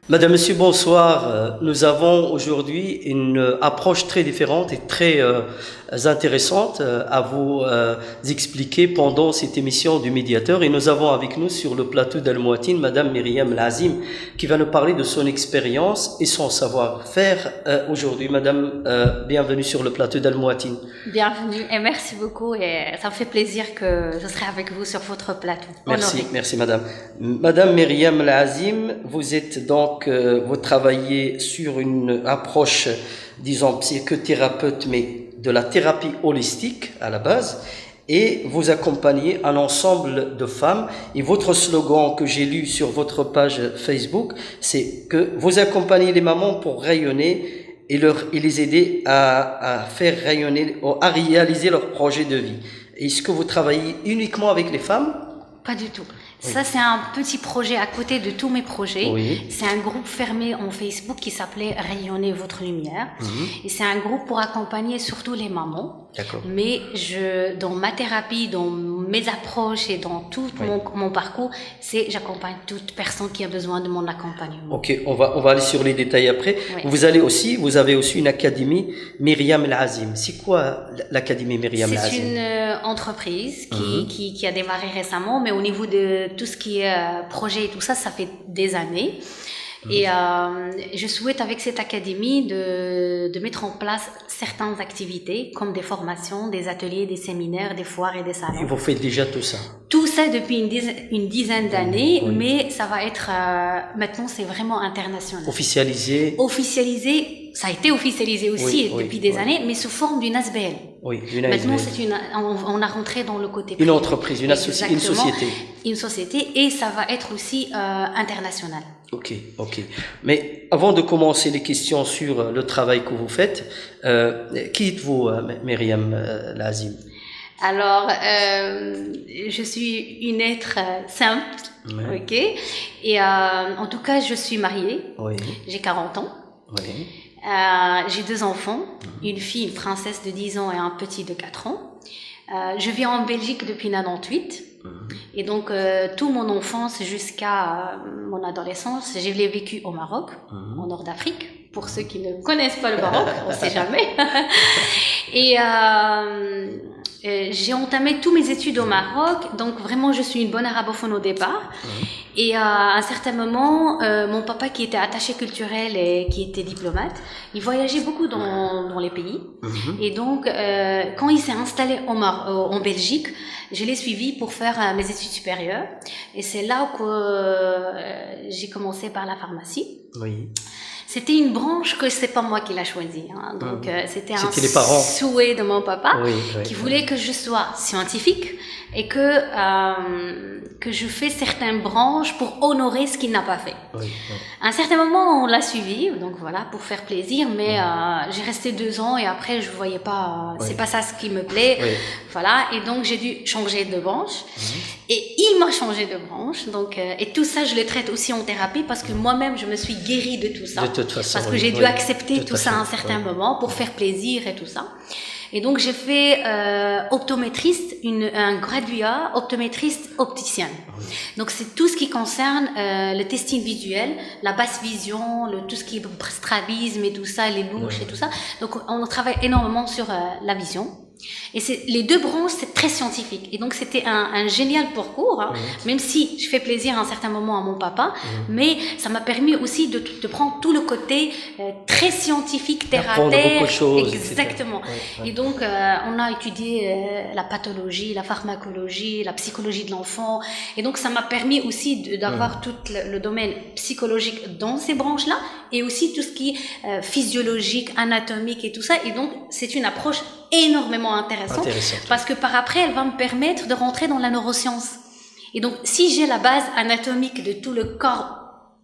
Madame, Monsieur, bonsoir. Nous avons aujourd'hui une approche très différente et très intéressante à vous expliquer pendant cette émission du médiateur. Et nous avons avec nous sur le plateau d'Al Mouatine Madame Myriam Lazim qui va nous parler de son expérience et son savoir-faire aujourd'hui. Madame, bienvenue sur le plateau d'Al Mouatine. Bienvenue et merci beaucoup et ça me fait plaisir que je serai avec vous sur votre plateau. Merci, Honorée. merci Madame. Madame Myriam Lazim, vous êtes donc vous travaillez sur une approche, disons, psychothérapeute, mais de la thérapie holistique à la base, et vous accompagnez un ensemble de femmes. Et votre slogan que j'ai lu sur votre page Facebook, c'est que vous accompagnez les mamans pour rayonner et les aider à faire rayonner, à réaliser leur projet de vie. Est-ce que vous travaillez uniquement avec les femmes? Pas du tout. Oui. Ça, c'est un petit projet à côté de tous mes projets. Oui. C'est un groupe fermé en Facebook qui s'appelait Rayonner votre lumière. Et c'est un groupe pour accompagner surtout les mamans. D'accord. Mais dans ma thérapie, dans mes approches et dans tout mon parcours, j'accompagne toute personne qui a besoin de mon accompagnement. Ok, on va aller sur les détails après. Oui. Vous avez aussi une académie Myriam Lazim. C'est quoi l'académie Myriam Lazim? C'est une entreprise qui a démarré récemment, mais au niveau de tout ce qui est projet et tout ça, ça fait des années. Et je souhaite avec cette académie de mettre en place certaines activités comme des formations, des ateliers, des séminaires, des foires et des salons. Et vous faites déjà tout ça? Tout ça depuis une dizaine d'années, Oui. mais ça va être maintenant c'est vraiment international. Officialisé? Officialisé, ça a été officialisé aussi depuis des années, mais sous forme d'une ASBL. Oui, une Maintenant, ASBL. on a rentré dans le côté Une privé. entreprise, une société. Une société, et ça va être aussi international. Ok. Mais avant de commencer les questions sur le travail que vous faites, qui êtes-vous, Myriam Lazim? Alors, je suis une être simple, Oui. ok. Et en tout cas, je suis mariée. Oui. J'ai 40 ans. Oui. J'ai 2 enfants, une fille, une princesse de 10 ans et un petit de 4 ans. Je vis en Belgique depuis 98. Et donc, toute mon enfance jusqu'à mon adolescence, je l'ai vécu au Maroc, au nord d'Afrique. Pour ceux qui ne connaissent pas le Maroc, on ne sait jamais. Et j'ai entamé tous mes études au Maroc, donc vraiment je suis une bonne arabophone au départ. Et à un certain moment, mon papa qui était attaché culturel et qui était diplomate, il voyageait beaucoup dans les pays. Et donc, quand il s'est installé en Belgique, je l'ai suivi pour faire mes études supérieures. Et c'est là que j'ai commencé par la pharmacie. Oui. C'était une branche que c'est pas moi qui l'a choisie. Hein. Donc, c'était un les parents. souhait de mon papa Oui, qui voulait que je sois scientifique et que je fais certaines branches pour honorer ce qu'il n'a pas fait. Oui. À un certain moment, on l'a suivi, donc voilà, pour faire plaisir, mais j'ai resté 2 ans et après, je voyais pas, c'est pas ça ce qui me plaît. Oui. Voilà, et donc j'ai dû changer de branche. Et il m'a changé de branche, donc, et tout ça, je le traite aussi en thérapie parce que moi-même, je me suis guérie de tout ça. De toute façon, parce que j'ai dû accepter tout ça à un certain moment pour faire plaisir et tout ça. Et donc, j'ai fait optométriste, un graduat optométriste opticien. Donc, c'est tout ce qui concerne le testing visuel, la basse vision, tout ce qui est strabisme et tout ça, les louches et tout ça. Donc, on travaille énormément sur la vision. Et les 2 branches, c'est très scientifique. Et donc, c'était un génial parcours, hein, même si je fais plaisir à un certain moment à mon papa, mais ça m'a permis aussi de prendre tout le côté très scientifique, terre à terre. Beaucoup de choses. Exactement. Oui. Et donc, on a étudié la pathologie, la pharmacologie, la psychologie de l'enfant. Et donc, ça m'a permis aussi d'avoir tout le domaine psychologique dans ces branches-là, et aussi tout ce qui est physiologique, anatomique et tout ça. Et donc, c'est une approche énormément intéressante. Parce que par après, elle va me permettre de rentrer dans la neuroscience. Et donc, si j'ai la base anatomique de tout le corps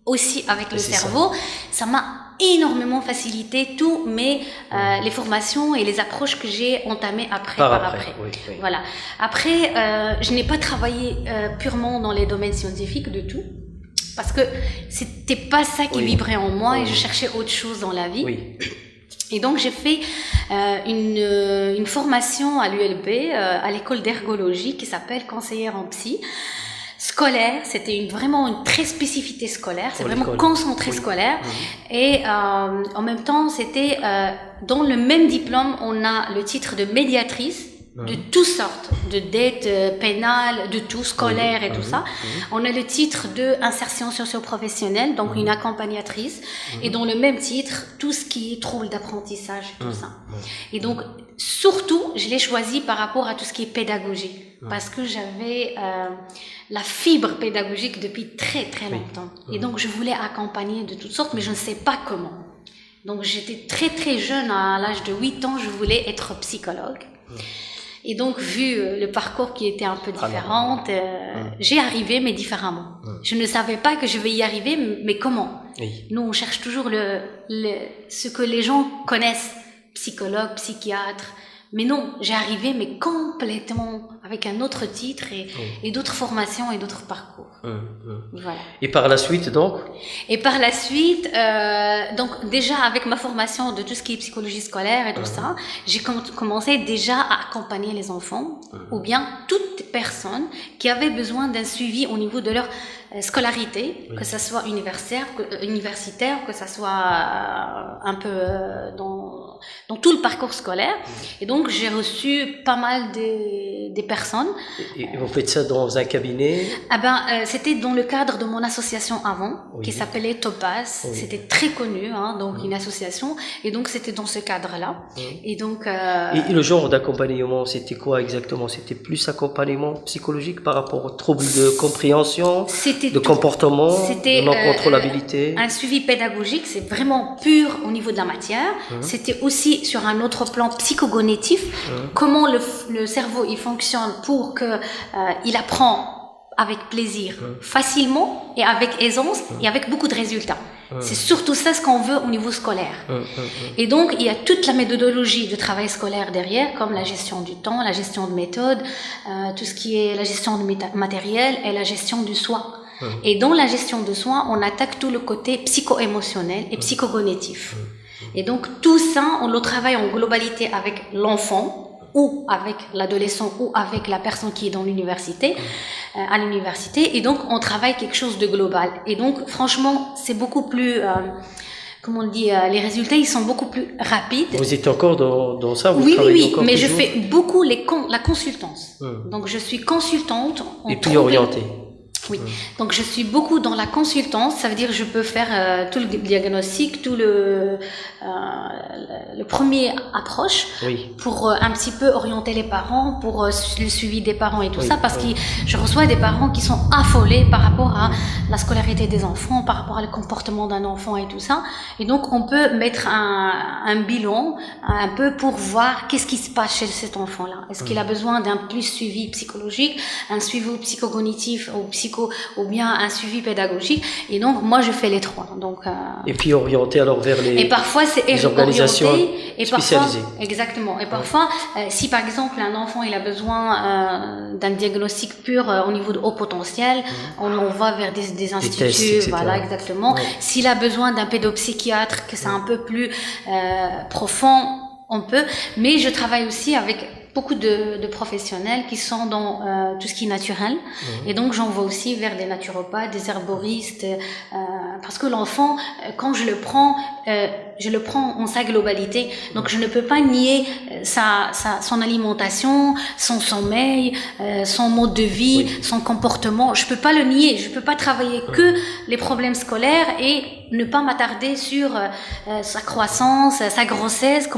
aussi avec le cerveau, ça m'a énormément facilité tous les formations et les approches que j'ai entamées par après. Oui. Voilà. Après, je n'ai pas travaillé purement dans les domaines scientifiques de tout. Parce que c'était pas ça qui vibrait en moi et je cherchais autre chose dans la vie. Oui. Et donc, j'ai fait une formation à l'ULB, à l'école d'ergologie qui s'appelle conseillère en psy. scolaire, c'était vraiment une très spécificité scolaire, c'est vraiment l'école. concentré scolaire. Et en même temps, c'était dans le même diplôme, on a le titre de médiatrice de toutes sortes, de dettes pénales, de tout, scolaire et tout ça. On a le titre de insertion socio-professionnelle, donc une accompagnatrice, et dans le même titre, tout ce qui est trouble d'apprentissage et tout ça. Et donc, surtout, je l'ai choisi par rapport à tout ce qui est pédagogie, parce que j'avais la fibre pédagogique depuis très très longtemps. Et donc, je voulais accompagner de toutes sortes, mais je ne sais pas comment. Donc, j'étais très très jeune, à l'âge de 8 ans, je voulais être psychologue. Et donc, vu le parcours qui était un peu différent, j'ai arrivé, mais différemment. Je ne savais pas que je vais y arriver, mais comment? Nous, on cherche toujours ce que les gens connaissent, psychologue, psychiatre. Mais non, j'ai arrivé, mais complètement avec un autre titre et d'autres formations et d'autres parcours. Voilà. Et par la suite, donc? Et par la suite, donc déjà avec ma formation de tout ce qui est psychologie scolaire et tout ça, j'ai commencé déjà à accompagner les enfants ou bien toute personne qui avait besoin d'un suivi au niveau de leur scolarité, que ça soit universitaire, que ça soit un peu dans tout le parcours scolaire. Et donc, j'ai reçu pas mal des personnes. Et vous faites ça dans un cabinet? C'était dans le cadre de mon association avant, qui s'appelait Topaz. C'était très connu, donc une association. Et donc, c'était dans ce cadre-là. Et donc... Et le genre d'accompagnement, c'était quoi exactement? C'était plus accompagnement psychologique par rapport aux troubles de compréhension, de comportement, de non-contrôlabilité? Un suivi pédagogique, c'est vraiment pur au niveau de la matière. C'était aussi sur un autre plan psychogonitif, comment le cerveau il fonctionne pour que il apprend avec plaisir, facilement et avec aisance et avec beaucoup de résultats. C'est surtout ça ce qu'on veut au niveau scolaire. Et donc, il y a toute la méthodologie de travail scolaire derrière, comme la gestion du temps, la gestion de méthode, tout ce qui est la gestion du matériel et la gestion du soi. Et dans la gestion de soi, on attaque tout le côté psycho-émotionnel et psychogonitif. Et donc, tout ça, on le travaille en globalité avec l'enfant, ou avec l'adolescent, ou avec la personne qui est dans l'université, à l'université. Et donc, on travaille quelque chose de global. Et donc, franchement, c'est beaucoup plus... comment on dit, les résultats, ils sont beaucoup plus rapides. Vous êtes encore dans ça? Vous Oui, encore mais toujours? je fais beaucoup la consultance. Donc, je suis consultante. Et puis orientée. Oui, donc je suis beaucoup dans la consultance, ça veut dire que je peux faire tout le diagnostic, tout le premier approche pour un petit peu orienter les parents, pour le suivi des parents et tout ça, parce que je reçois des parents qui sont affolés par rapport à la scolarité des enfants, par rapport à le comportement d'un enfant et tout ça. Et donc on peut mettre un bilan un peu pour voir qu'est-ce qui se passe chez cet enfant-là. Est-ce qu'il a besoin d'un plus suivi psychologique, un suivi psychognitif ou bien un suivi pédagogique. Et donc, moi, je fais les trois. Donc, et puis orienté alors vers les, et parfois, c'est les organisations spécialisées. Exactement. Et parfois, si par exemple, un enfant il a besoin d'un diagnostic pur au niveau de haut potentiel, on va vers des instituts. Des tests, voilà, exactement. S'il a besoin d'un pédopsychiatre, que c'est un peu plus profond, on peut. Mais je travaille aussi avec beaucoup de professionnels qui sont dans tout ce qui est naturel. Et donc, j'envoie aussi vers des naturopathes, des herboristes, parce que l'enfant, quand je le prends en sa globalité. Donc, je ne peux pas nier son alimentation, son sommeil, son mode de vie, son comportement. Je peux pas le nier. Je peux pas travailler que les problèmes scolaires et ne pas m'attarder sur sa croissance, sa grossesse,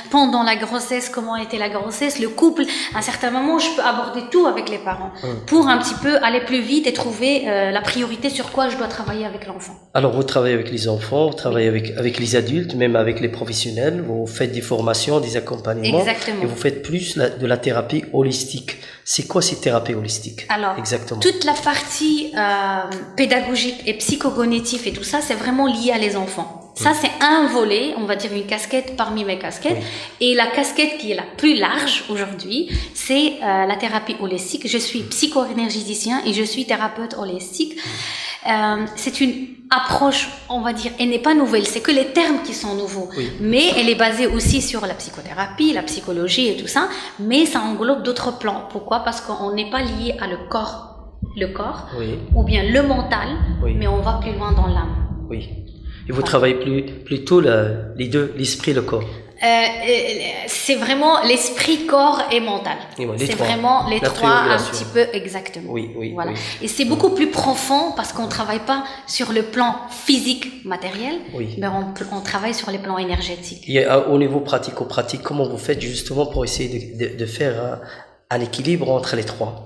pendant la grossesse, comment était la grossesse, le couple. À un certain moment, je peux aborder tout avec les parents pour un petit peu aller plus vite et trouver la priorité sur quoi je dois travailler avec l'enfant. Alors, vous travaillez avec les enfants, vous travaillez avec les adultes, même avec les professionnels, vous faites des formations, des accompagnements. Exactement. Et vous faites plus de la thérapie holistique. C'est quoi ces thérapies holistiques? Alors, exactement. Toute la partie pédagogique et psychognitive et tout ça, c'est vraiment lié à les enfants. Ça, c'est un volet, on va dire une casquette parmi mes casquettes. Et la casquette qui est la plus large aujourd'hui, c'est la thérapie holistique. Je suis psycho-énergéticien et je suis thérapeute holistique. C'est une approche, on va dire, elle n'est pas nouvelle, c'est que les termes qui sont nouveaux. Mais elle est basée aussi sur la psychothérapie, la psychologie et tout ça, mais ça englobe d'autres plans. Pourquoi? Parce qu'on n'est pas lié à le corps le corps, Oui. ou bien le mental, Oui. mais on va plus loin dans l'âme. Oui. Et vous travaillez plutôt les deux, l'esprit et le corps. C'est vraiment l'esprit, corps et mental. C'est vraiment les trois un petit peu exactement. Oui, oui. Voilà. Oui. Et c'est beaucoup plus profond parce qu'on travaille pas sur le plan physique, matériel, oui. mais on travaille sur les plans énergétiques. Et au niveau pratico-pratique, comment vous faites justement pour essayer de faire un équilibre entre les trois?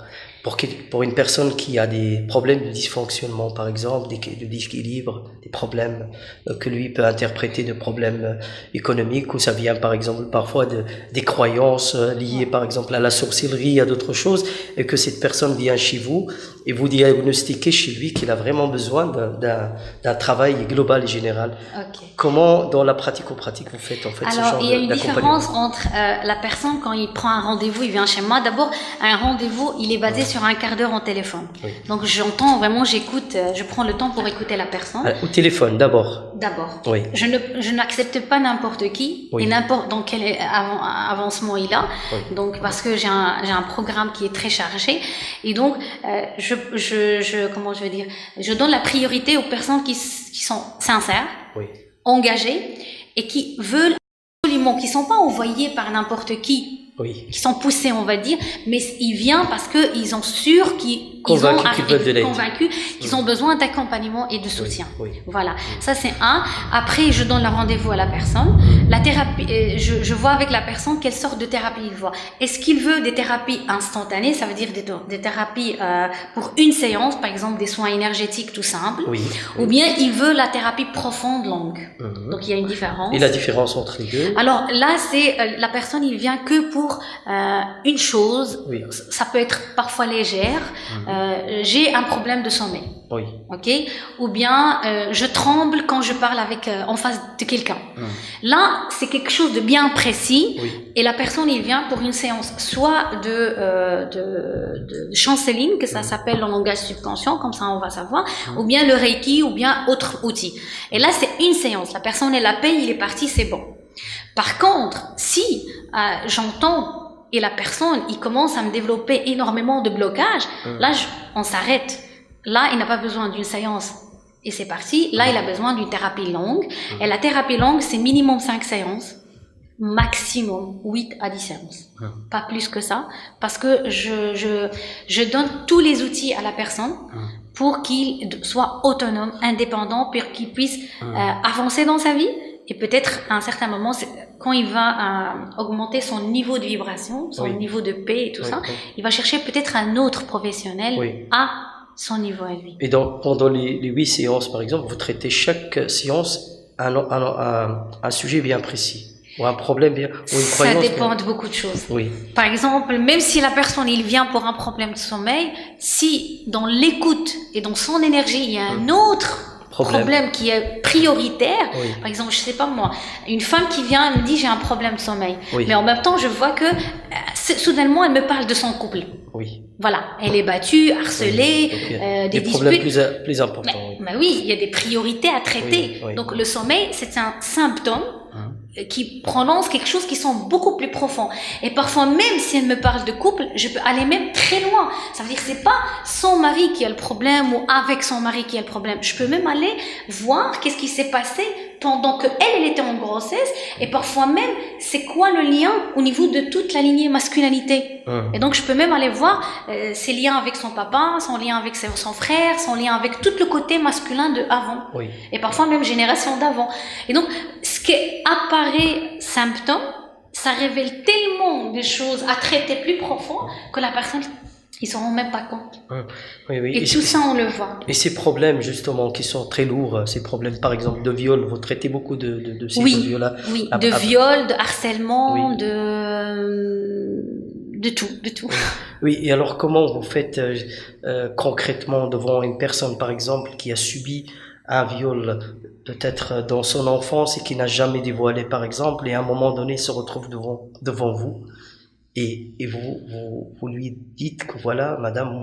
Pour une personne qui a des problèmes de dysfonctionnement, par exemple, de déséquilibre, des problèmes que lui peut interpréter de problèmes économiques, ou ça vient par exemple parfois des croyances liées par exemple à la sorcellerie, à d'autres choses, et que cette personne vient chez vous et vous diagnostiquez chez lui qu'il a vraiment besoin d'un travail global et général. Okay. Comment, dans la pratico-pratique, vous faites en fait ce genre d'accompagnement? Alors, il y a une différence entre la personne, quand il prend un rendez-vous, il vient chez moi. D'abord, un rendez-vous, il est basé sur un quart d'heure en téléphone. Oui. Donc, j'entends vraiment, j'écoute, je prends le temps pour écouter la personne. Au téléphone, d'abord. D'abord. Oui. Je n'accepte pas n'importe qui, oui. Et n'importe dans quel avancement il a. Oui. Donc, parce que j'ai un programme qui est très chargé. Et donc, comment je veux dire, je donne la priorité aux personnes qui sont sincères, oui. Engagées, et qui veulent absolument, qui sont pas envoyés par n'importe qui. Oui. Qui sont poussés, on va dire, mais ils viennent parce que ils ont sûr qu'ils convaincus qu'ils ont besoin d'accompagnement et de soutien. Oui. Oui. Voilà, ça c'est un. Après, je donne le rendez-vous à la personne. La thérapie, je vois avec la personne quelle sorte de thérapie il veut. Est-ce qu'il veut des thérapies instantanées, ça veut dire des thérapies pour une séance, par exemple des soins énergétiques tout simples, oui. Ou bien il veut la thérapie profonde longue. Donc il y a une différence. Et la différence entre les deux? Alors là, c'est la personne, il vient que pour une chose, oui. Ça peut être parfois légère, j'ai un problème de sommeil, oui. Ok, ou bien je tremble quand je parle avec en face de quelqu'un. Là, c'est quelque chose de bien précis, oui. Et la personne, il vient pour une séance, soit de chanceling, que ça s'appelle en langage subconscient, comme ça on va savoir, ou bien le Reiki, ou bien autre outil. Et là, c'est une séance. La personne, elle la paye, il est parti, c'est bon. Par contre, si j'entends et la personne, il commence à me développer énormément de blocages, là, on s'arrête. Là, il n'a pas besoin d'une séance et c'est parti. Là, il a besoin d'une thérapie longue. Et la thérapie longue, c'est minimum 5 séances, maximum 8 à 10 séances. Pas plus que ça, parce que je donne tous les outils à la personne pour qu'il soit autonome, indépendant, pour qu'il puisse avancer dans sa vie. Et peut-être à un certain moment, quand il va augmenter son niveau de vibration, son niveau de paix et tout ça, il va chercher peut-être un autre professionnel à son niveau à lui. Et donc, pendant les 8 séances, par exemple, vous traitez chaque séance un sujet bien précis, ou un problème bien, ou une croyance. Ça dépend de beaucoup de choses. Oui. Par exemple, même si la personne, il vient pour un problème de sommeil, si dans l'écoute et dans son énergie, il y a un autre problème qui est prioritaire, par exemple, je sais pas moi, une femme qui vient et me dit j'ai un problème de sommeil, mais en même temps je vois que soudainement elle me parle de son couple. Oui. Voilà, elle est battue, harcelée, des problèmes plus importants. Mais oui, il y a des priorités à traiter. Donc le sommeil, c'est un symptôme qui prononce quelque chose qui sont beaucoup plus profond. Et parfois, même si elle me parle de couple, je peux aller même très loin. Ça veut dire que c'est pas son mari qui a le problème ou avec son mari qui a le problème. Je peux même aller voir qu'est-ce qui s'est passé pendant que elle était en grossesse, et parfois même c'est quoi le lien au niveau de toute la lignée masculinité. Et donc je peux même aller voir ses liens avec son papa, son lien avec son frère, son lien avec tout le côté masculin de avant, et parfois même génération d'avant. Et donc ce qui apparaît symptôme, ça révèle tellement des choses à traiter plus profond que la personne, ils s'en rendent même pas compte. Et tout ça, on le voit. Et ces problèmes, justement, qui sont très lourds, ces problèmes, par exemple, de viol, vous traitez beaucoup de ces viol-là? Oui, de viol, de harcèlement, de tout. Oui, et alors, comment vous faites concrètement devant une personne, par exemple, qui a subi un viol, peut-être dans son enfance et qui n'a jamais dévoilé, par exemple, et à un moment donné se retrouve devant vous? Et vous lui dites que voilà, madame,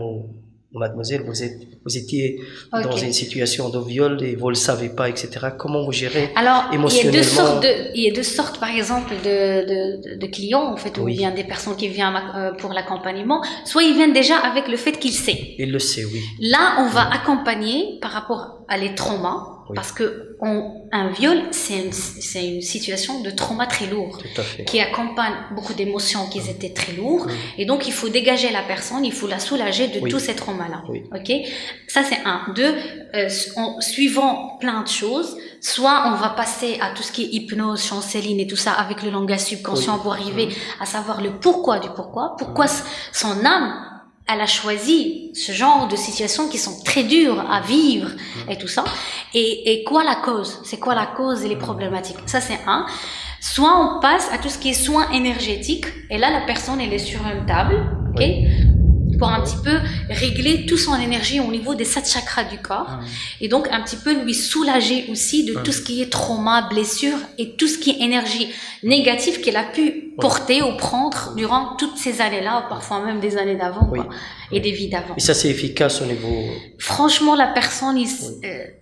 mademoiselle, vous étiez dans une situation de viol et vous le savez pas, etc. Comment vous gérez émotionnellement? Il y a deux sortes, par exemple, de clients, en fait, ou bien des personnes qui viennent pour l'accompagnement. Soit ils viennent déjà avec le fait qu'ils savent. Il le sait, oui. Là, on va accompagner par rapport à les traumas. Parce que un viol, c'est une situation de trauma très lourd, qui accompagne beaucoup d'émotions qui étaient très lourdes, et donc il faut dégager la personne, il faut la soulager de tous ces traumas-là. Ok, ça c'est un. Deux, en suivant plein de choses, soit on va passer à tout ce qui est hypnose, chanceline et tout ça avec le langage subconscient pour arriver à savoir le pourquoi du pourquoi son âme elle a choisi ce genre de situations qui sont très dures à vivre et tout ça. Et quoi la cause? C'est quoi la cause et les problématiques? Ça, c'est un. Soit on passe à tout ce qui est soins énergétiques. Et là, la personne, elle est sur une table, ok, pour un petit peu régler toute son énergie au niveau des 7 chakras du corps. Et donc, un petit peu lui soulager aussi de tout ce qui est trauma, blessure et tout ce qui est énergie négative qu'elle a pu porter ou prendre durant toutes ces années-là, ou parfois même des années d'avant, et des vies d'avant. Et ça, c'est efficace au niveau... Franchement, la personne,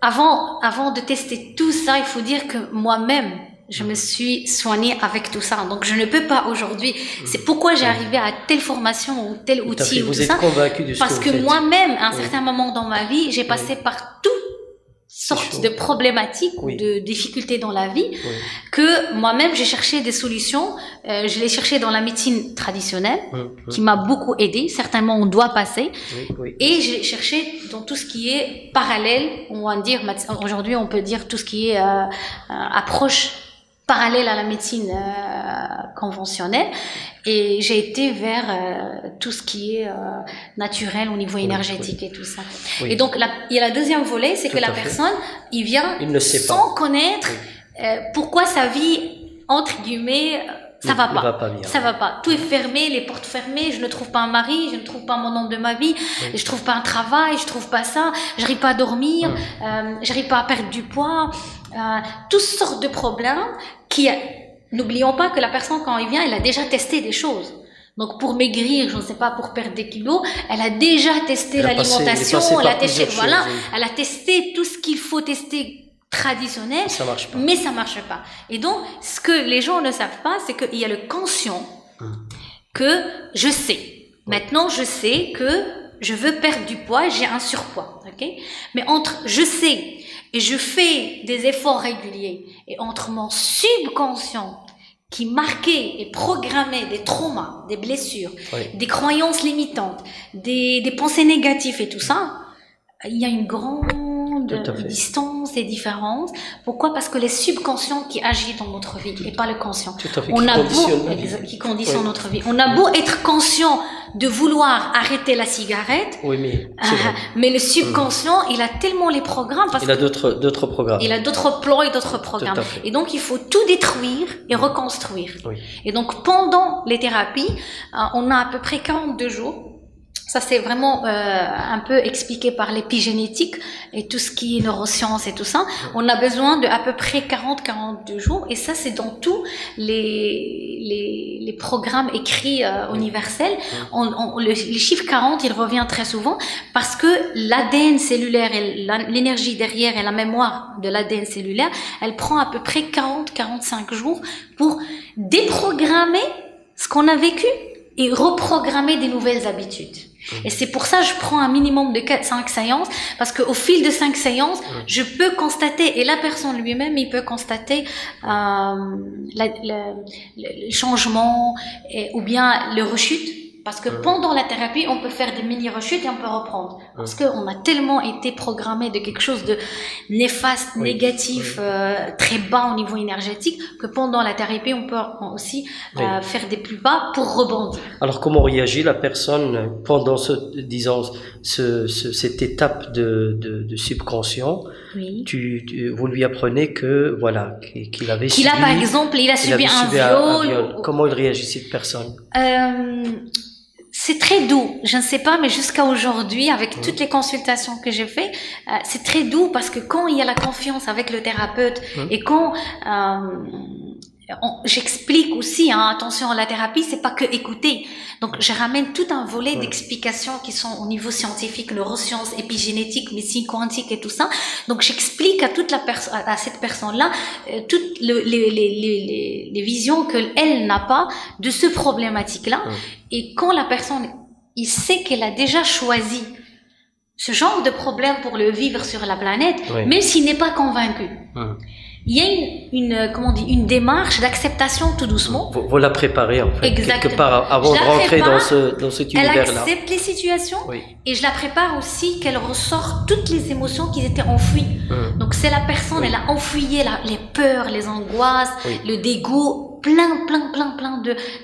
avant de tester tout ça, il faut dire que moi-même, je me suis soignée avec tout ça. Donc, je ne peux pas aujourd'hui. C'est pourquoi j'ai arrivé à telle formation ou tel outil ou tout ça. Vous êtes convaincu de ce parce que moi-même, à un certain moment dans ma vie, j'ai passé par toutes sortes de problématiques ou de difficultés dans la vie que moi-même, j'ai cherché des solutions. Je l'ai cherché dans la médecine traditionnelle qui m'a beaucoup aidé. Certainement, on doit passer. Et j'ai cherché dans tout ce qui est parallèle. On va dire, aujourd'hui, on peut dire tout ce qui est approche parallèle à la médecine conventionnelle, et j'ai été vers tout ce qui est naturel au niveau énergétique et tout ça. Et donc il y a la deuxième volet, c'est que la personne, il vient sans connaître pourquoi sa vie, entre guillemets, ça va pas. Ça va pas. Tout est fermé, les portes fermées, je ne trouve pas un mari, je ne trouve pas mon homme de ma vie, je trouve pas un travail, je trouve pas ça, j'arrive pas à dormir, j'arrive pas à perdre du poids, toutes sortes de problèmes n'oublions pas que la personne, quand il vient, elle a déjà testé des choses. Donc, pour maigrir, je ne sais pas, pour perdre des kilos, elle a déjà testé l'alimentation, elle a testé tout ce qu'il faut tester traditionnel, mais ça marche pas. Et donc, ce que les gens ne savent pas, c'est qu'il y a le conscient que je sais. Maintenant, je sais que je veux perdre du poids, j'ai un surpoids, ok? Mais entre je sais et je fais des efforts réguliers, et entre mon subconscient qui marquait et programmait des traumas, des blessures, des croyances limitantes, des pensées négatives et tout ça, il y a une grande distance et différence. Pourquoi? Parce que les subconscients qui agissent dans notre vie et pas le conscient. Qui conditionne notre vie. On a beau être conscient de vouloir arrêter la cigarette, mais le subconscient, il a tellement les programmes. Il a d'autres programmes. Il a d'autres plans et d'autres programmes. Et donc, il faut tout détruire et reconstruire. Et donc, pendant les thérapies, on a à peu près 42 jours. Ça, c'est vraiment un peu expliqué par l'épigénétique et tout ce qui est neurosciences et tout ça. On a besoin de à peu près 40-42 jours. Et ça, c'est dans tous les programmes écrits universels. Le chiffre 40, il revient très souvent parce que l'ADN cellulaire et l'énergie derrière et la mémoire de l'ADN cellulaire, elle prend à peu près 40-45 jours pour déprogrammer ce qu'on a vécu et reprogrammer des nouvelles habitudes. Et c'est pour ça que je prends un minimum de 5 séances, parce qu'au fil de 5 séances, je peux constater, et la personne lui-même, il peut constater le changement ou bien le rechute. Parce que pendant la thérapie, on peut faire des mini-rechutes et on peut reprendre. Parce qu'on a tellement été programmé de quelque chose de néfaste, négatif, très bas au niveau énergétique, que pendant la thérapie, on peut aussi faire des plus bas pour rebondir. Alors, comment réagit la personne pendant cette étape de subconscient? Vous lui apprenez que, voilà, qu'il avait subi... Par exemple, il a subi un viol. Comment il réagit, cette personne? C'est très doux, je ne sais pas, mais jusqu'à aujourd'hui, avec toutes les consultations que j'ai fait, c'est très doux parce que quand il y a la confiance avec le thérapeute et quand j'explique aussi, hein, attention, la thérapie, c'est pas que écouter. Donc, je ramène tout un volet d'explications qui sont au niveau scientifique, neurosciences, épigénétique, médecine quantique et tout ça. Donc, j'explique à toute à cette personne-là, toutes les visions qu'elle n'a pas de ce problématique-là. Et quand la personne, il sait qu'elle a déjà choisi ce genre de problème pour le vivre sur la planète, même s'il n'est pas convaincu. Il y a une démarche d'acceptation tout doucement. Vous la préparez en fait, exactement, quelque part avant de rentrer dans cet univers-là. Elle accepte les situations et je la prépare aussi qu'elle ressort toutes les émotions qui étaient enfouies. Donc c'est la personne, elle a enfouillé les peurs, les angoisses, le dégoût, plein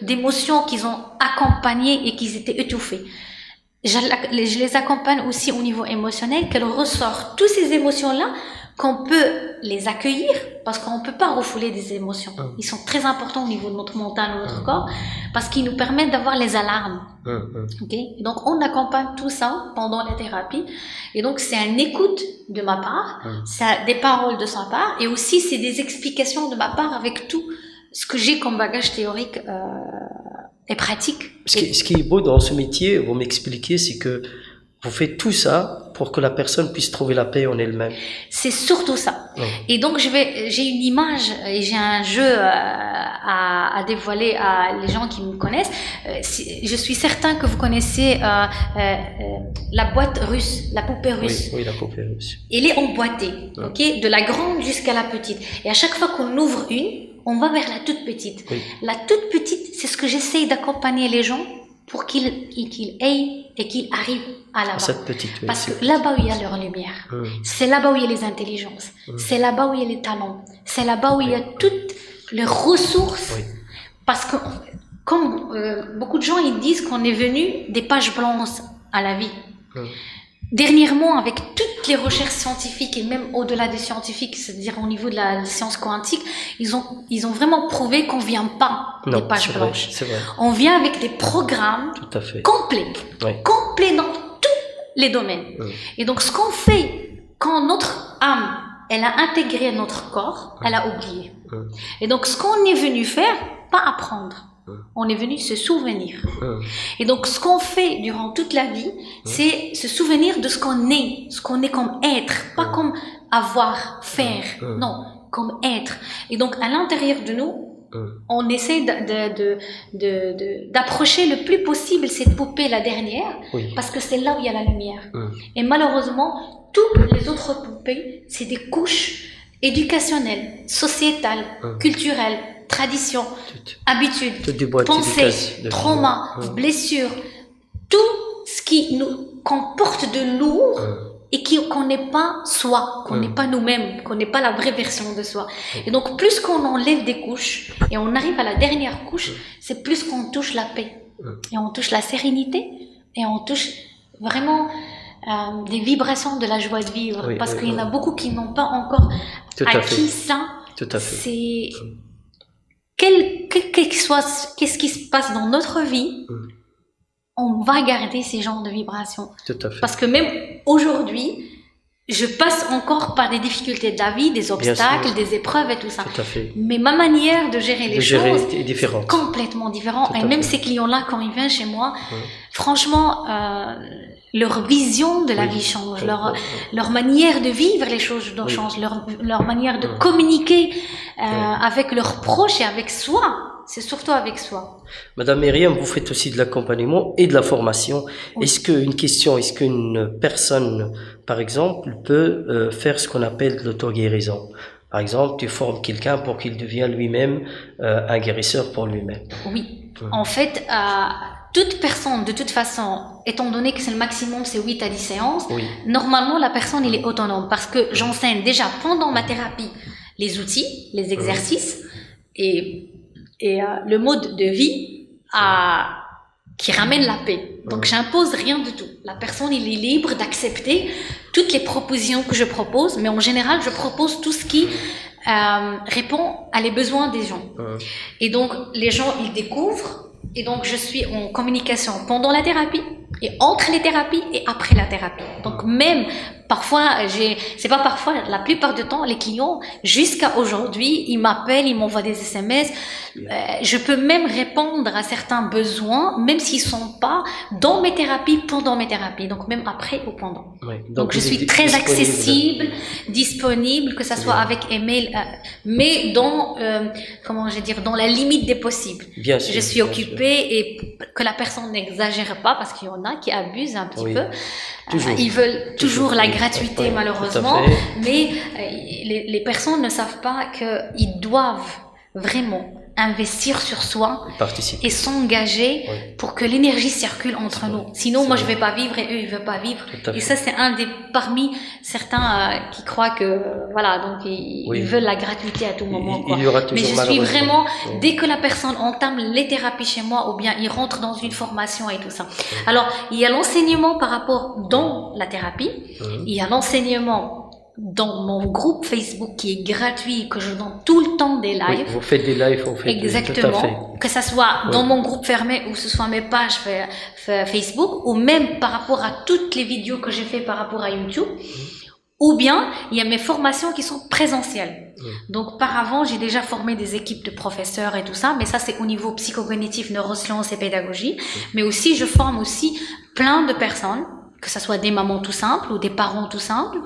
d'émotions qu'ils ont accompagnées et qui étaient étouffées. Je les accompagne aussi au niveau émotionnel, qu'elle ressort toutes ces émotions-là, qu'on peut les accueillir, parce qu'on ne peut pas refouler des émotions. Ils sont très importants au niveau de notre mental, de notre corps, parce qu'ils nous permettent d'avoir les alarmes. Okay? Donc, on accompagne tout ça pendant la thérapie. Et donc, c'est une écoute de ma part, c'est des paroles de sa part, et aussi, c'est des explications de ma part avec tout ce que j'ai comme bagage théorique et pratique. Ce qui est beau dans ce métier, vous m'expliquez, c'est que vous faites tout ça pour que la personne puisse trouver la paix en elle-même. C'est surtout ça. Et donc, j'ai une image et j'ai un jeu à dévoiler à les gens qui me connaissent. Je suis certain que vous connaissez la boîte russe, la poupée russe. Oui, la poupée russe. Elle est emboîtée, ok, de la grande jusqu'à la petite. Et à chaque fois qu'on ouvre une, on va vers la toute petite. La toute petite, c'est ce que j'essaye d'accompagner les gens pour qu'ils aient et qu'ils arrivent à là-bas. Cette petite, parce que là-bas où il y a leur lumière, c'est là-bas où il y a les intelligences, c'est là-bas où il y a les talents, c'est là-bas où il y a toutes les ressources. Parce que, comme beaucoup de gens, ils disent qu'on est venu des pages blanches à la vie. Dernièrement, avec toutes les recherches scientifiques et même au-delà des scientifiques, c'est-à-dire au niveau de la science quantique, ils ont vraiment prouvé qu'on vient pas des pages blanches. C'est vrai. On vient avec des programmes complets, complets dans tous les domaines. Et donc, ce qu'on fait quand notre âme, elle a intégré notre corps, elle a oublié. Et donc, ce qu'on est venu faire, pas apprendre. On est venu se souvenir. Et donc, ce qu'on fait durant toute la vie, c'est se souvenir de ce qu'on est comme être, pas comme avoir, faire, non, comme être. Et donc, à l'intérieur de nous, on essaie d'approcher le plus possible cette poupée, la dernière, parce que c'est là où il y a la lumière. Et malheureusement, toutes les autres poupées, c'est des couches éducationnelles, sociétales, culturelles, tradition, habitude, pensée, trauma, blessure, tout ce qui nous comporte de lourd et qu'on n'est pas soi, qu'on n'est pas nous-mêmes, qu'on n'est pas la vraie version de soi. Et donc, plus qu'on enlève des couches et on arrive à la dernière couche, c'est plus qu'on touche la paix et on touche la sérénité et on touche vraiment des vibrations de la joie de vivre. Parce qu'il y en a beaucoup qui n'ont pas encore acquis ça. Tout à fait. C'est... Qu'est-ce qui se passe dans notre vie, on va garder ces genres de vibrations. Tout à fait. Parce que même aujourd'hui, je passe encore par des difficultés de la vie, des obstacles, des épreuves et tout ça. Tout à fait. Mais ma manière de gérer les choses est différente. Complètement différente. Et même ces clients-là, quand ils viennent chez moi, franchement, leur vision de la vie change, leur manière de vivre les choses change, leur manière de communiquer avec leurs proches et avec soi. C'est surtout avec soi. Madame Myriam, vous faites aussi de l'accompagnement et de la formation. Est-ce qu'une personne, par exemple, peut faire ce qu'on appelle de l'auto-guérison? Par exemple, tu formes quelqu'un pour qu'il devienne lui-même un guérisseur pour lui-même. Oui. En fait, toute personne, de toute façon, étant donné que c'est le maximum, c'est 8 à 10 séances, normalement, la personne, elle est autonome parce que j'enseigne déjà pendant ma thérapie les outils, les exercices et le mode de vie qui ramène la paix. Donc, j'impose rien du tout. La personne, il est libre d'accepter toutes les propositions que je propose, mais en général, je propose tout ce qui répond à les besoins des gens. Et donc, les gens, ils découvrent. Et donc, je suis en communication pendant la thérapie, et entre les thérapies et après la thérapie. Donc même parfois, c'est pas parfois, la plupart du temps, les clients, jusqu'à aujourd'hui, ils m'appellent, ils m'envoient des SMS. Je peux même répondre à certains besoins, même s'ils sont pas dans mes thérapies, pendant mes thérapies. Donc même après ou pendant. Oui, donc je suis très accessible, disponible, que ça soit avec email, mais dans, comment je vais dire, dans la limite des possibles. Bien sûr, je suis occupée et que la personne n'exagère pas, parce qu'il y en a qui abusent un petit peu. Ils veulent toujours la gratuité, malheureusement, mais les personnes ne savent pas qu'ils doivent vraiment investir sur soi et s'engager pour que l'énergie circule entre nous. Sinon, moi, je vais pas vivre et eux, ils veulent pas vivre. Et ça, c'est parmi certains qui croient que, voilà, donc ils veulent la gratuité à tout moment. Il y aura toujours, mais je suis vraiment, dès que la personne entame les thérapies chez moi, ou bien il rentre dans une formation et tout ça. Alors, il y a l'enseignement par rapport dans la thérapie, il y a l'enseignement dans mon groupe Facebook qui est gratuit, que je donne tout le temps des lives. Oui, vous faites des lives, vous faites exactement, tout à fait. Que ça soit dans mon groupe fermé ou que ce soit mes pages Facebook, ou même par rapport à toutes les vidéos que j'ai fait par rapport à YouTube. Ou bien, il y a mes formations qui sont présentielles. Donc, par avant, j'ai déjà formé des équipes de professeurs et tout ça, mais ça, c'est au niveau psychocognitif, neurosciences et pédagogie. Mais aussi, je forme aussi plein de personnes, que ce soit des mamans tout simples ou des parents tout simples,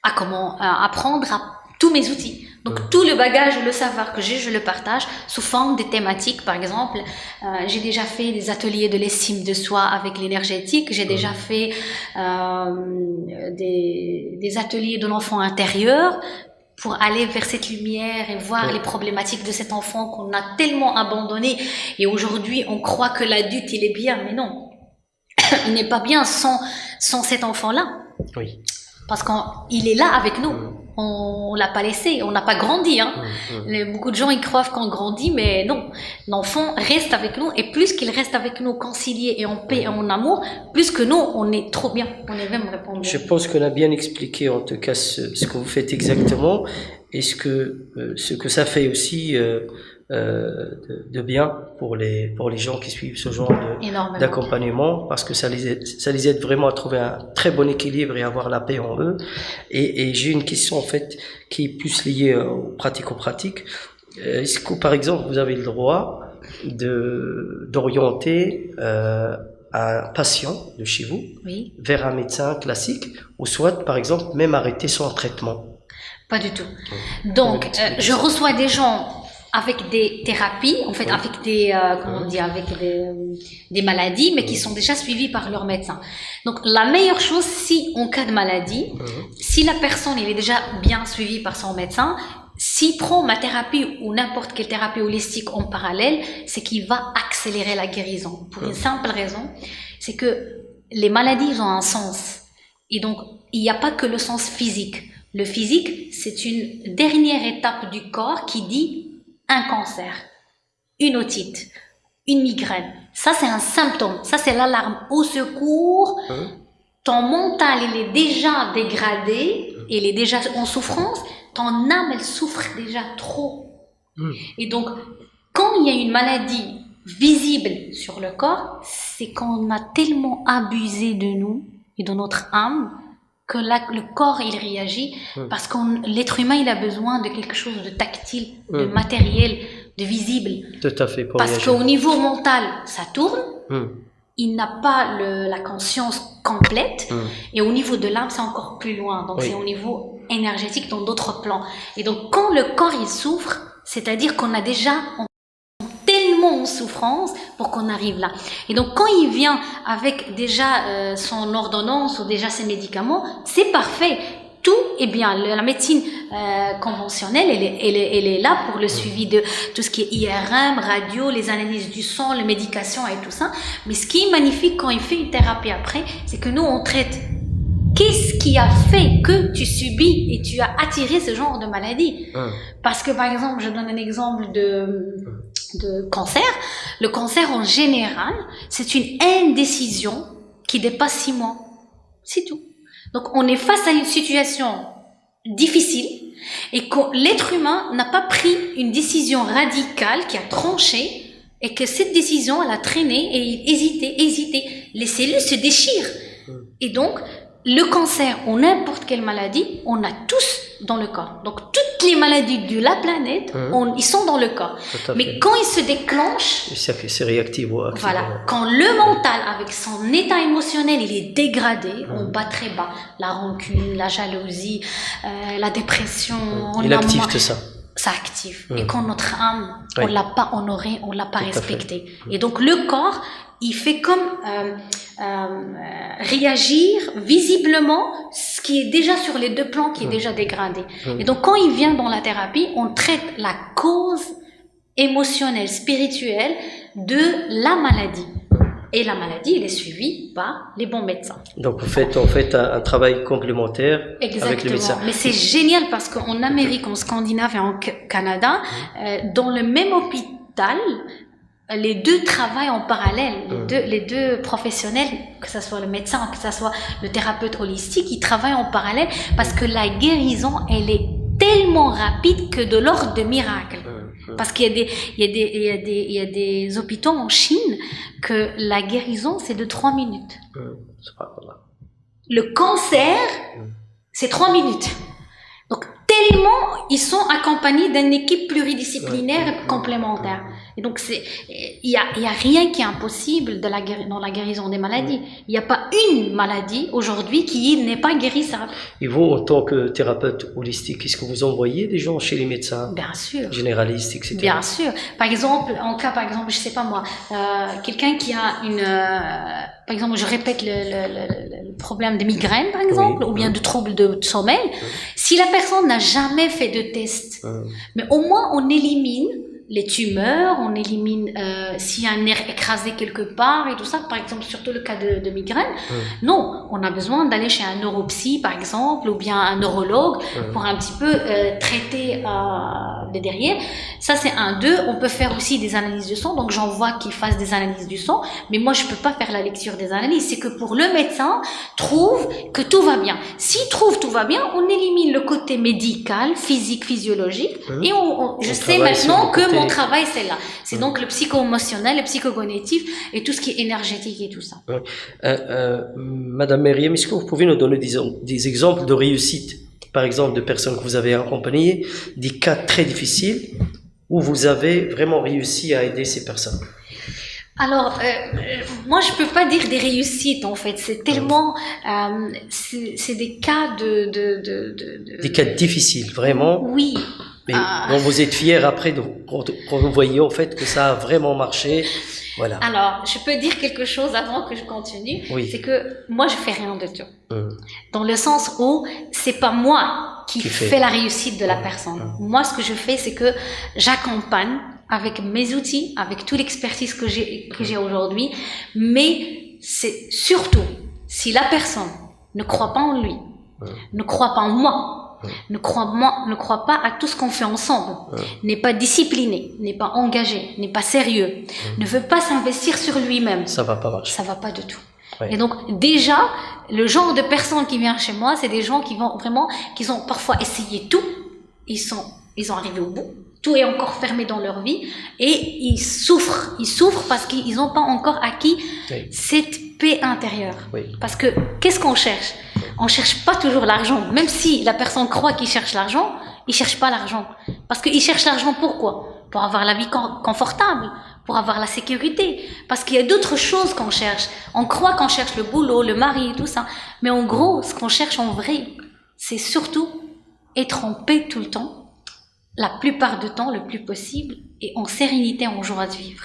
à comment apprendre à tous mes outils. Donc tout le bagage, le savoir que j'ai, je le partage sous forme de thématiques. Par exemple, j'ai déjà fait des ateliers de l'estime de soi avec l'énergétique. J'ai déjà fait des ateliers de l'enfant intérieur pour aller vers cette lumière et voir les problématiques de cet enfant qu'on a tellement abandonné. Et aujourd'hui, on croit que l'adulte, il est bien, mais non. Il n'est pas bien sans cet enfant-là. Oui. Parce qu'il est là avec nous. On l'a pas laissé, on n'a pas grandi. Beaucoup de gens ils croient qu'on grandit, mais non. L'enfant reste avec nous, et plus qu'il reste avec nous, concilié et en paix et en amour, plus que nous, on est trop bien. On est même répondre. Je pense qu'on a bien expliqué en tout cas ce que vous faites exactement, et ce que ça fait aussi de bien pour les gens qui suivent ce genre d'accompagnement, parce que ça les aide vraiment à trouver un très bon équilibre et avoir la paix en eux. Et j'ai une question en fait qui est plus liée aux pratico-pratiques. Est-ce que par exemple vous avez le droit d'orienter un patient de chez vous vers un médecin classique, ou soit par exemple même arrêter son traitement? Pas du tout. Donc je reçois des gens avec des thérapies, en fait, avec des, avec des maladies, mais qui sont déjà suivies par leur médecin. Donc, la meilleure chose, si en cas de maladie, si la personne, elle est déjà bien suivie par son médecin, s'il prend ma thérapie ou n'importe quelle thérapie holistique en parallèle, c'est qu'il va accélérer la guérison. Pour une simple raison, c'est que les maladies ont un sens. Et donc, il n'y a pas que le sens physique. Le physique, c'est une dernière étape du corps qui dit un cancer, une otite, une migraine. Ça, c'est un symptôme. Ça, c'est l'alarme. Au secours, ton mental, il est déjà dégradé, il est déjà en souffrance. Ton âme, elle souffre déjà trop. Et donc, quand il y a une maladie visible sur le corps, c'est qu'on a tellement abusé de nous et de notre âme que le corps, il réagit, parce que l'être humain, il a besoin de quelque chose de tactile, de matériel, de visible. Tout à fait. Parce qu'au niveau mental, ça tourne, il n'a pas la conscience complète, et au niveau de l'âme, c'est encore plus loin. Donc, c'est au niveau énergétique, dans d'autres plans. Et donc, quand le corps, il souffre, c'est-à-dire qu'on a déjà tellement en souffrance pour qu'on arrive là. Et donc, quand il vient avec déjà son ordonnance ou déjà ses médicaments, c'est parfait. Tout est bien. La médecine conventionnelle, elle est là pour le suivi de tout ce qui est IRM, radio, les analyses du sang, les médications et tout ça. Mais ce qui est magnifique quand il fait une thérapie après, c'est que nous, on traite qu'est-ce qui a fait que tu subis et tu as attiré ce genre de maladie. Parce que, par exemple, je donne un exemple de cancer. Le cancer, en général, c'est une indécision qui dépasse 6 mois. C'est tout. Donc, on est face à une situation difficile et que l'être humain n'a pas pris une décision radicale qui a tranché, et que cette décision, elle a traîné et hésité. les cellules se déchirent. Et donc, le cancer ou n'importe quelle maladie, on a tous dans le corps. Donc, toutes les maladies de la planète, ils sont dans le corps. Mais quand ils se déclenchent, c'est réactif. Voilà. Quand le mental, avec son état émotionnel, il est dégradé, on bat très bas. La rancune, la jalousie, la dépression. Il active tout ça. Ça active. Et quand notre âme, on l'a pas honorée, on l'a pas respectée. Et donc, le corps, il fait comme réagir visiblement ce qui est déjà sur les deux plans, qui est déjà dégradé. Et donc, quand il vient dans la thérapie, on traite la cause émotionnelle, spirituelle de la maladie. Et la maladie, elle est suivie par les bons médecins. Donc, vous faites en fait un travail complémentaire avec les médecins. Mais c'est génial parce qu'en Amérique, en Scandinave et en Canada, dans le même hôpital, les deux travaillent en parallèle. Les deux professionnels, que ce soit le médecin, que ce soit le thérapeute holistique, ils travaillent en parallèle parce que la guérison, elle est tellement rapide que de l'ordre de miracle. Parce qu'il y a des hôpitaux en Chine que la guérison, c'est de 3 minutes. Le cancer, c'est 3 minutes. Donc, tellement ils sont accompagnés d'une équipe pluridisciplinaire complémentaire. Et donc, il y a rien qui est impossible dans la guérison des maladies. Il n'y a pas une maladie aujourd'hui qui n'est pas guérissable. Et vous, en tant que thérapeute holistique, est-ce que vous envoyez des gens chez les médecins? Bien sûr. Généralistes, etc. Bien sûr. Par exemple, je sais pas moi, quelqu'un qui a par exemple, je répète le problème de migraine, par exemple, ou bien de troubles de sommeil. Si la personne n'a jamais fait de test, mais au moins on élimine les tumeurs, on élimine s'il y a un nerf écrasé quelque part et tout ça, par exemple, surtout le cas de migraine. Non, on a besoin d'aller chez un neuropsy, par exemple, ou bien un neurologue pour un petit peu traiter le derrière. Ça, c'est 2. On peut faire aussi des analyses du sang, donc j'envoie qu'ils fassent des analyses du sang, mais moi, je peux pas faire la lecture des analyses. C'est que pour le médecin, trouve que tout va bien. S'il trouve tout va bien, on élimine le côté médical, physique, physiologique, et je sais maintenant que mon travail, c'est là. C'est donc le psycho-émotionnel, le psychocognitif et tout ce qui est énergétique et tout ça. Madame Myriam, est-ce que vous pouvez nous donner des exemples de réussite, par exemple, de personnes que vous avez accompagnées, des cas très difficiles où vous avez vraiment réussi à aider ces personnes? Alors, moi, je peux pas dire des réussites, en fait. C'est tellement, c'est des cas des cas difficiles, vraiment. Oui. Mais dont vous êtes fiers après quand vous voyez en fait que ça a vraiment marché. Voilà. Alors, je peux dire quelque chose avant que je continue. Oui. C'est que moi, je fais rien de tout. Dans le sens où c'est pas moi qui fait la réussite de la personne. Moi, ce que je fais, c'est que j'accompagne avec mes outils, avec toute l'expertise que j'ai aujourd'hui. Mais c'est surtout, si la personne ne croit pas en lui, ne croit pas en moi, ne croit pas à tout ce qu'on fait ensemble, n'est pas discipliné, n'est pas engagé, n'est pas sérieux, ne veut pas s'investir sur lui-même, ça va pas marcher. Ça va pas du tout. Et donc déjà, le genre de personnes qui viennent chez moi, c'est des gens qui ont parfois essayé tout, ils sont arrivés au bout, tout est encore fermé dans leur vie et ils souffrent parce qu'ils n'ont pas encore acquis cette paix intérieure. Parce que qu'est-ce qu'on cherche? On cherche pas toujours l'argent. Même si la personne croit qu'il cherche l'argent, il cherche pas l'argent. Parce qu'il cherche l'argent pourquoi? Pour avoir la vie confortable, pour avoir la sécurité. Parce qu'il y a d'autres choses qu'on cherche. On croit qu'on cherche le boulot, le mari, tout ça. Mais en gros, ce qu'on cherche en vrai, c'est surtout être en paix tout le temps, la plupart du temps, le plus possible, et en sérénité, en joie de vivre.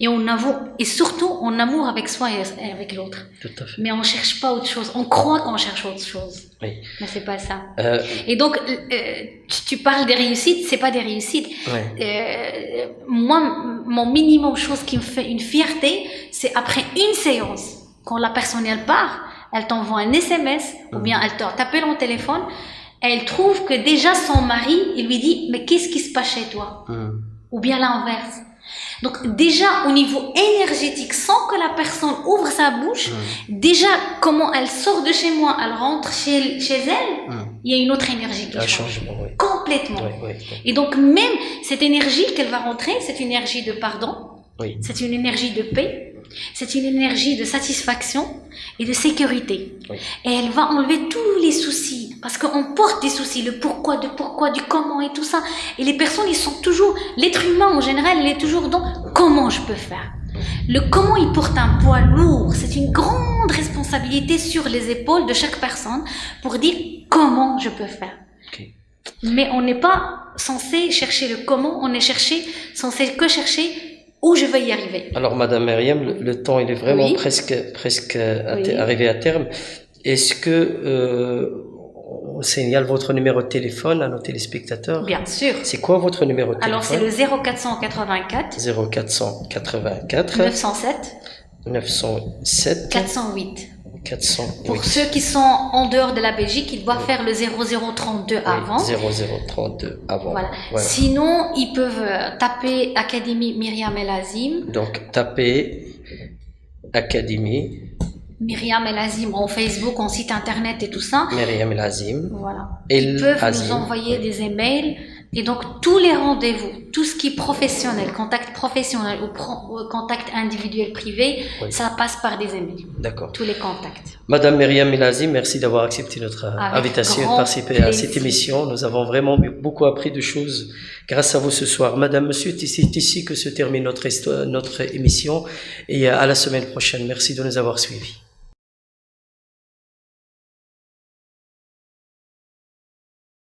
Et surtout en amour avec soi et avec l'autre. Tout à fait. Mais on cherche pas autre chose. On croit qu'on cherche autre chose. Oui. Mais c'est pas ça. Et donc, tu parles des réussites, c'est pas des réussites. Moi, mon minimum chose qui me fait une fierté, c'est après une séance, quand la personne elle part, elle t'envoie un SMS, ou bien elle t'appelle en téléphone, elle trouve que déjà son mari, il lui dit, mais qu'est-ce qui se passe chez toi? Ou bien l'inverse. Donc déjà au niveau énergétique, sans que la personne ouvre sa bouche, déjà comment elle sort de chez moi, elle rentre chez elle, il y a une autre énergie qui change. Complètement. Et donc même cette énergie qu'elle va rentrer, c'est une énergie de pardon, c'est une énergie de paix, C'est une énergie de satisfaction et de sécurité. Oui. Et elle va enlever tous les soucis. Parce qu'on porte des soucis, le pourquoi, du comment et tout ça. Et les personnes, ils sont toujours, l'être humain en général, il est toujours dans comment je peux faire. Le comment, il porte un poids lourd. C'est une grande responsabilité sur les épaules de chaque personne pour dire comment je peux faire. Okay. Mais on n'est pas censé chercher le comment, on est censé que chercher où je vais y arriver. Alors, Madame Myriam, le temps, il est vraiment Oui. presque Oui. arrivé à terme. Est-ce que on signale votre numéro de téléphone à nos téléspectateurs? Bien sûr. C'est quoi votre numéro de téléphone? Alors, c'est le 0484 0484 907 907 408. 408. Pour ceux qui sont en dehors de la Belgique, ils doivent faire le 0032 avant. 0032 avant. Voilà. Voilà. Sinon, ils peuvent taper Académie Myriam El Azim. Donc, tapez Académie Myriam El Azim en Facebook, en site internet et tout ça. Myriam El Azim. Voilà. El Ils peuvent Azim. nous envoyer des emails. Et donc, tous les rendez-vous, tout ce qui est professionnel, contact professionnel ou contact individuel privé, Oui. ça passe par des emails. D'accord. Tous les contacts. Madame Myriam El Azim, merci d'avoir accepté notre Avec invitation et de grand participer à cette plaisir. émission. Nous avons vraiment beaucoup appris de choses grâce à vous ce soir. Madame, monsieur, c'est ici que se termine notre émission et à la semaine prochaine. Merci de nous avoir suivis.